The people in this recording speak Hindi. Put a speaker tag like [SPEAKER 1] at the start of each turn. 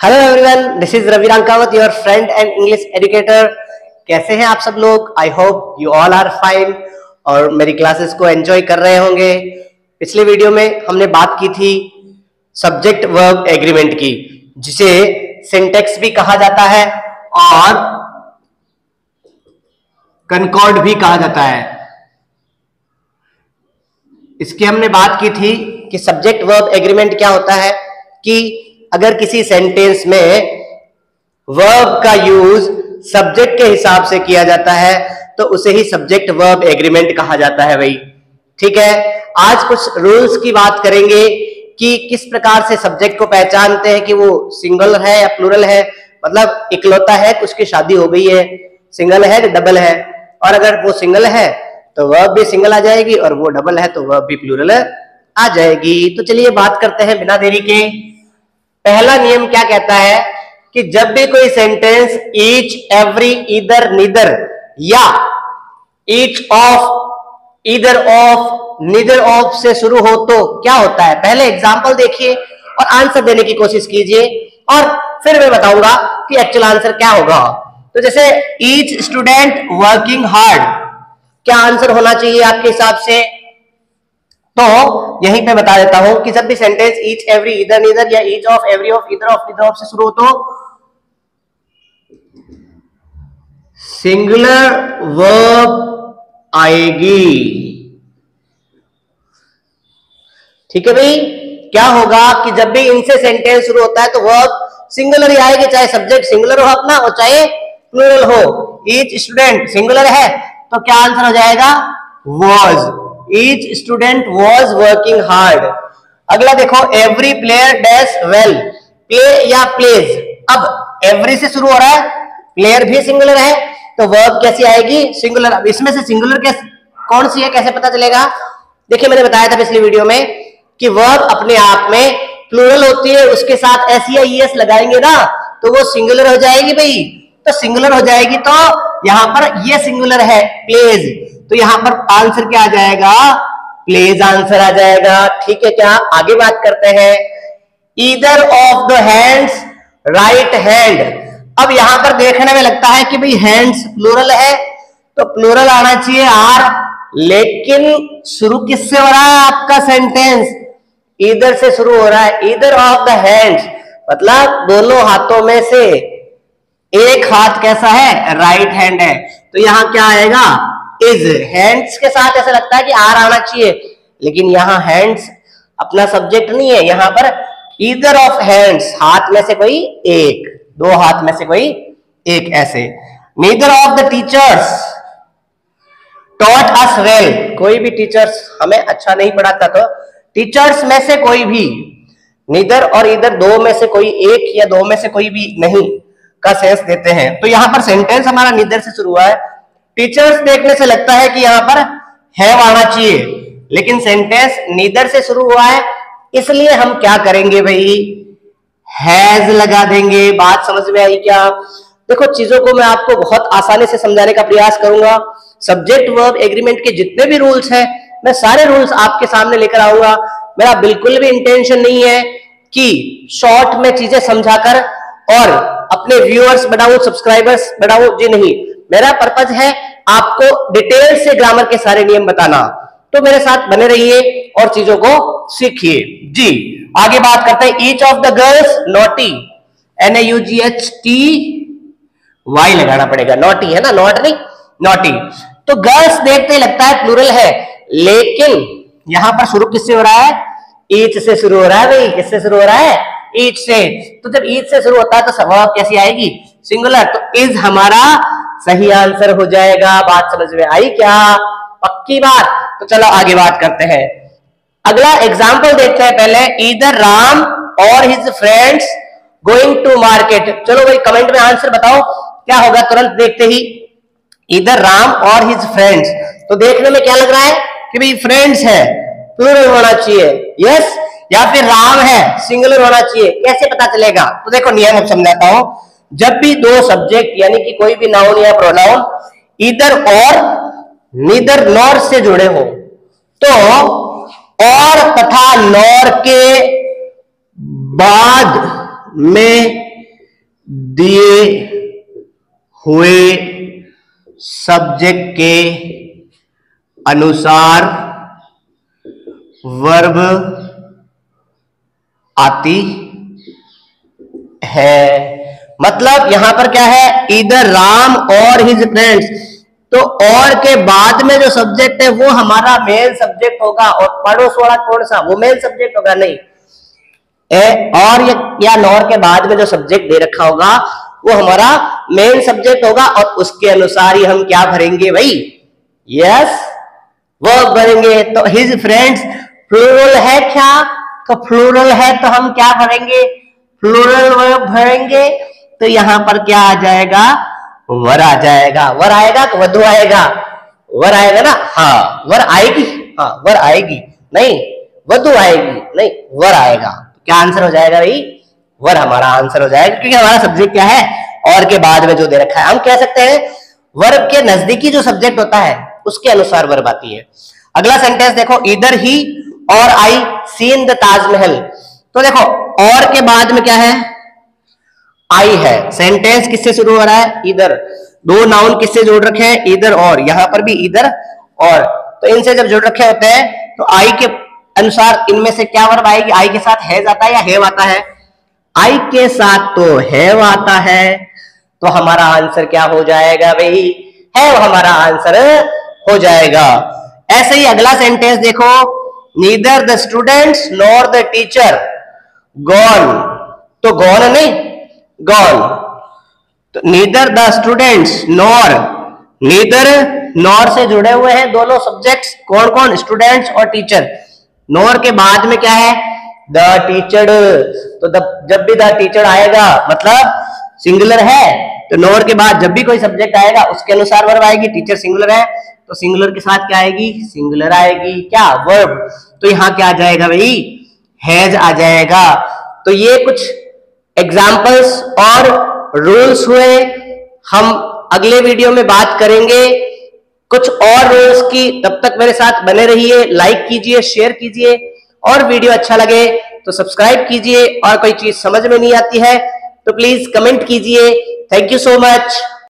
[SPEAKER 1] Hello everyone, this is Ravi Rankawat, your friend and English educator. कैसे हैं आप सब लोग? I hope you all are fine और मेरी क्लासेस को एंजॉय कर रहे होंगे। पिछले वीडियो में हमने बात की थी सब्जेक्ट वर्ब एग्रीमेंट की, जिसे सिंटेक्स भी कहा जाता है और कनकॉर्ड भी कहा जाता है। इसकी हमने बात की थी कि सब्जेक्ट वर्ब एग्रीमेंट क्या होता है कि अगर किसी सेंटेंस में वर्ब का यूज सब्जेक्ट के हिसाब से किया जाता है तो उसे ही सब्जेक्ट वर्ब एग्रीमेंट कहा जाता है भाई। ठीक है, आज कुछ रूल्स की बात करेंगे कि किस प्रकार से सब्जेक्ट को पहचानते हैं कि वो सिंगल है या प्लूरल है। मतलब इकलौता है, उसकी शादी हो गई है, सिंगल है या डबल है। और अगर वो सिंगल है तो वर्ब भी सिंगल आ जाएगी और वो डबल है तो वर्ब भी प्लूरल आ जाएगी। तो चलिए बात करते हैं बिना देरी के। पहला नियम क्या कहता है कि जब भी कोई sentence each, every, either, neither या each of, either of, neither of से शुरू हो तो क्या होता है। पहले एग्जांपल देखिए और आंसर देने की कोशिश कीजिए और फिर मैं बताऊंगा कि एक्चुअल आंसर क्या होगा। तो जैसे ईच स्टूडेंट वर्किंग हार्ड, क्या आंसर होना चाहिए आपके हिसाब से? तो यहीं पे बता देता हूं कि जब भी sentence each, every, either, neither या each of, every of, either of, neither of से शुरू हो तो सिंगुलर वर्ब आएगी। ठीक है भाई, क्या होगा कि जब भी इनसे सेंटेंस शुरू होता है तो वर्ब सिंगुलर ही आएगी, चाहे सब्जेक्ट सिंगुलर हो अपना और चाहे प्लूरल हो। ईच स्टूडेंट सिंगुलर है तो क्या आंसर हो जाएगा? Was. Each student was working hard। अगला देखो, every player does well, play या plays। अब every से शुरू हो रहा है, player भी सिंगुलर है तो वर्ब कैसी आएगी? सिंगुलर। अब इसमें से सिंगुलर कौन सी है, कैसे पता चलेगा? देखिए मैंने बताया था पिछली वीडियो में कि वर्ब अपने आप में प्लूरल होती है, उसके साथ एस या ईएस लगाएंगे ना तो वो सिंगुलर हो जाएगी भाई। तो सिंगुलर हो जाएगी तो यहां पर ये सिंगुलर है प्लेज, तो यहां पर आंसर क्या आ जाएगा? प्लेज आंसर आ जाएगा। ठीक है, क्या आगे बात करते हैं। Either of the hands, right hand. अब यहां पर देखने में लगता है कि भाई हैंड्स प्लूरल है तो प्लूरल आना चाहिए आर, लेकिन शुरू किससे हो रहा है आपका सेंटेंस? ईदर से शुरू हो रहा है। ईदर ऑफ द हैंड्स मतलब दोनों हाथों में से एक हाथ कैसा है? राइट हैंड है, तो यहां क्या आएगा? इज। हैंड्स के साथ ऐसा लगता है कि आर आना चाहिए, लेकिन यहाँ हैंड्स अपना सब्जेक्ट नहीं है। यहाँ पर ईदर ऑफ हैंड्स, हाथ में से कोई एक, दो हाथ में से कोई एक, ऐसे। Neither of the teachers taught us well, कोई भी टीचर्स हमें अच्छा नहीं पढ़ाता तो टीचर्स में से कोई भी, नीदर और ईदर दो में से कोई एक या दो में से कोई भी नहीं का सेंस देते हैं। तो यहाँ पर सेंटेंस हमारा नीदर से शुरू हुआ है। टीचर्स देखने से लगता है कि यहाँ पर हैव आना चाहिए, लेकिन सेंटेंस नीदर से शुरू हुआ है, इसलिए हम क्या करेंगे भाई? हैज लगा देंगे। बात समझ में आई क्या? देखो चीजों को मैं आपको बहुत आसानी से समझाने का प्रयास करूंगा। सब्जेक्ट वर्ब एग्रीमेंट के जितने भी रूल्स हैं मैं सारे रूल्स आपके सामने लेकर आऊंगा। मेरा बिल्कुल भी इंटेंशन नहीं है कि शॉर्ट में चीजें समझाकर और अपने व्यूअर्स बढ़ाओ, सब्सक्राइबर्स बढ़ाओ, जी नहीं। मेरा पर्पज है आपको डिटेल से ग्रामर के सारे नियम बताना। तो मेरे साथ बने रहिए और चीजों को सीखिए जी। आगे बात करते हैं। Each of the girls naughty, NAUGHT, Y लगाना पड़ेगा, नॉटी है ना, नॉट नहीं, नॉटी। तो गर्ल्स देखते लगता है प्लूरल है, लेकिन यहां पर शुरू किससे हो रहा है? ईच से शुरू हो रहा है भाई। किससे शुरू हो रहा है? ईच से। तो जब ईच से शुरू होता है तो वर्ब कैसी आएगी? सिंगुलर। तो इज हमारा सही आंसर हो जाएगा। बात समझ में आई क्या? पक्की बात। तो चलो आगे बात करते हैं। अगला एग्जाम्पल देखते हैं पहले। ईदर राम और his friends going to market. चलो भाई कमेंट में आंसर बताओ क्या होगा तुरंत देखते ही। ईदर राम और हिज फ्रेंड्स, तो देखने में क्या लग रहा है कि भाई फ्रेंड्स है, प्लूरल होना चाहिए, यस, या फिर राम है, सिंगुलर होना चाहिए। कैसे पता चलेगा? तो देखो नियम अब समझाता हूं। जब भी दो सब्जेक्ट यानी कि कोई भी नाउन या प्रोनाउन ईदर और, नीदर नॉर से जुड़े हो तो और तथा नॉर के बाद में दिए हुए सब्जेक्ट के अनुसार वर्ब आती है। मतलब यहां पर क्या है, इधर राम और हिज फ्रेंड्स, तो और के बाद में जो सब्जेक्ट है वो हमारा मेन सब्जेक्ट होगा, और पड़ोस वाला कौन सा, वो मेन सब्जेक्ट होगा नहीं। और या नॉर के बाद में जो सब्जेक्ट दे रखा होगा वो हमारा मेन सब्जेक्ट होगा, और उसके अनुसार ही हम क्या भरेंगे भाई, यस वर्ब भरेंगे। तो हिज फ्रेंड्स प्लूरल है क्या, तो प्लूरल है तो हम क्या भरेंगे, प्लूरल वर्ब भरेंगे। तो यहां पर क्या आ जाएगा, वर आ जाएगा। वर आएगा तो वधु आएगा, वर आएगा ना, हाँ वर आएगी, हाँ वर आएगी नहीं, वधु आएगी नहीं, वर आएगा। क्या आंसर हो जाएगा भाई, वर हमारा आंसर हो जाएगा, क्योंकि हमारा सब्जेक्ट क्या है, और के बाद में जो दे रखा है। हम कह सकते हैं वर्ब के नजदीकी जो सब्जेक्ट होता है उसके अनुसार वर्ब आती है। अगला सेंटेंस देखो, इधर ही और आई सीन द ताजमहल। तो देखो और के बाद में क्या है, आई है। सेंटेंस किससे शुरू हो रहा है, इधर। दो नाउन किससे जोड़ रखे हैं, इधर और, यहां पर भी इधर और। तो इनसे जब जोड़ रखे होते हैं तो आई के अनुसार इनमें से क्या वर्ब आएगी, आई के साथ हैज आता है या हैव आता है, आई के साथ तो हैव आता है। तो हमारा आंसर क्या हो जाएगा भाई, हैव हमारा आंसर हो जाएगा। ऐसे ही अगला सेंटेंस देखो, neither the students nor the teacher gone. तो गॉन नहीं, गॉन। तो neither the students nor, neither nor से जुड़े हुए हैं दोनों सब्जेक्ट्स, कौन कौन, स्टूडेंट्स और टीचर। नॉर के बाद में क्या है, द टीचर। तो जब भी द टीचर आएगा मतलब सिंगुलर है, तो नॉर के बाद जब भी कोई सब्जेक्ट आएगा उसके अनुसार वर्ब आएगी। टीचर सिंगुलर है तो सिंगुलर के साथ क्या आएगी, सिंगुलर आएगी, क्या वर्ब। तो यहां क्या आ जाएगा भाई, हैज आ जाएगा। तो ये कुछ एग्जाम्पल्स और रूल्स हुए, हम अगले वीडियो में बात करेंगे कुछ और रूल्स की। तब तक मेरे साथ बने रहिए, लाइक कीजिए, शेयर कीजिए, और वीडियो अच्छा लगे तो सब्सक्राइब कीजिए, और कोई चीज समझ में नहीं आती है तो प्लीज कमेंट कीजिए। Thank you so much.